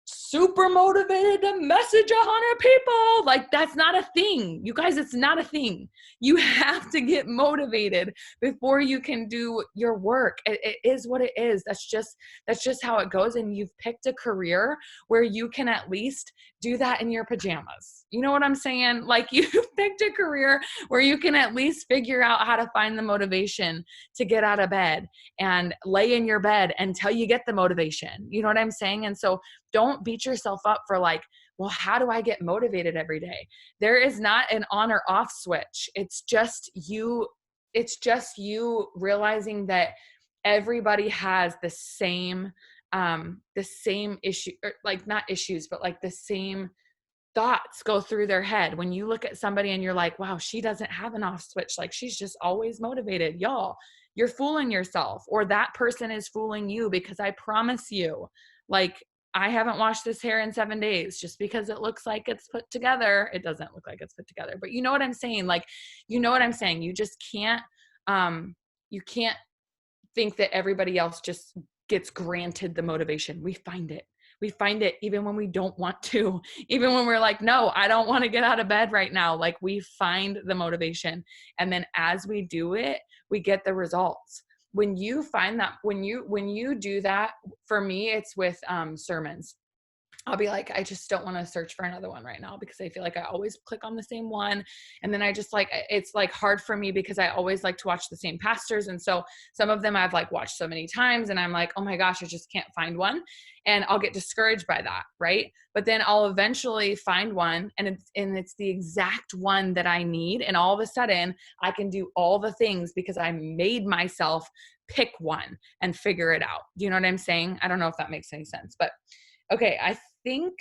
super motivated to message 100 people. Like, that's not a thing. You guys, it's not a thing. You have to get motivated before you can do your work. It is what it is. That's just how it goes. And you've picked a career where you can at least do that in your pajamas. You know what I'm saying? Like, you've picked a career where you can at least figure out how to find the motivation to get out of bed and lay in your bed until you get the motivation. You know what I'm saying? And so don't beat yourself up for like, well, how do I get motivated every day? There is not an on or off switch. It's just you realizing that everybody has the same issue, or like not issues, but like the same thoughts go through their head. When you look at somebody and you're like, wow, she doesn't have an off switch. Like, she's just always motivated. Y'all, you're fooling yourself, or that person is fooling you, because I promise you, like, I haven't washed this hair in 7 days. Just because it looks like it's put together, it doesn't look like it's put together. But you know what I'm saying? Like, you know what I'm saying? You just can't, you can't think that everybody else just gets granted the motivation. We find it. We find it even when we don't want to, even when we're like, no, I don't want to get out of bed right now. Like, we find the motivation. And then as we do it, we get the results. When you find that, when you do that, for me, it's with sermons. I'll be like, I just don't want to search for another one right now, because I feel like I always click on the same one. And then I just like, it's like hard for me because I always like to watch the same pastors. And so some of them I've like watched so many times and I'm like, oh my gosh, I just can't find one. And I'll get discouraged by that. Right. But then I'll eventually find one and it's the exact one that I need. And all of a sudden I can do all the things because I made myself pick one and figure it out. Do you know what I'm saying? I don't know if that makes any sense, but okay. I think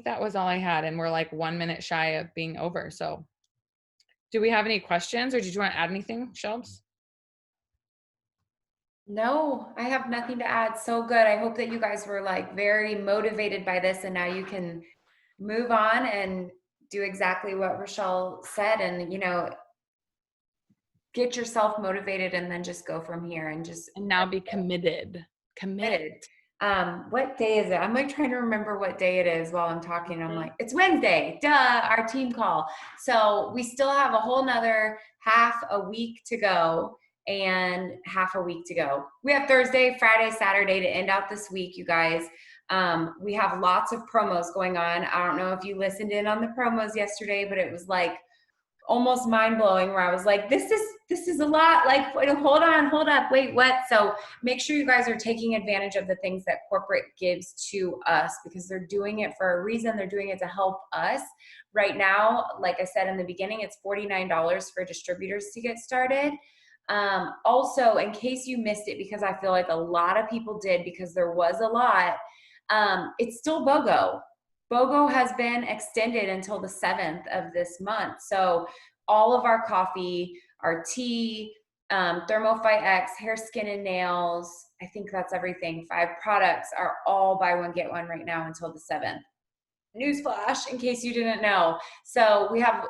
that was all I had, and we're like 1 minute shy of being over. So do we have any questions, or did you want to add anything, Shelbs? No, I have nothing to add. So good. I hope that you guys were like very motivated by this, and now you can move on and do exactly what Rochelle said, and get yourself motivated, and then just go from here and now be committed. What day is it? I'm like trying to remember what day it is while I'm talking. I'm like, it's Wednesday, duh, our team call. So we still have a whole nother half a week to go and half a week to go. We have Thursday, Friday, Saturday to end out this week, you guys. We have lots of promos going on. I don't know if you listened in on the promos yesterday, but it was like almost mind-blowing, where I was like, this is a lot. Like, hold on, hold up, wait, what? So make sure you guys are taking advantage of the things that corporate gives to us, because they're doing it for a reason. They're doing it to help us. Right now, like I said in the beginning, it's $49 for distributors to get started. Also, in case you missed it, because I feel like a lot of people did, because there was a lot, it's still BOGO. BOGO has been extended until the 7th of this month. So all of our coffee, our tea, Thermofite X, hair, skin, and nails. I think that's everything. 5 products are all buy one, get one right now until the 7th. Newsflash, in case you didn't know. So we have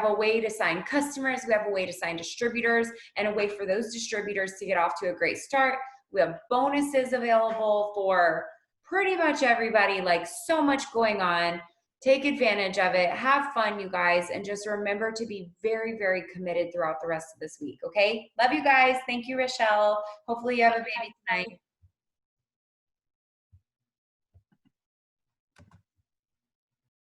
a way to sign customers, we have a way to sign distributors, and a way for those distributors to get off to a great start. We have bonuses available for pretty much everybody, like so much going on. Take advantage of it. Have fun, you guys, and just remember to be very, very committed throughout the rest of this week, okay? Love you guys. Thank you, Rochelle. Hopefully you have a baby tonight.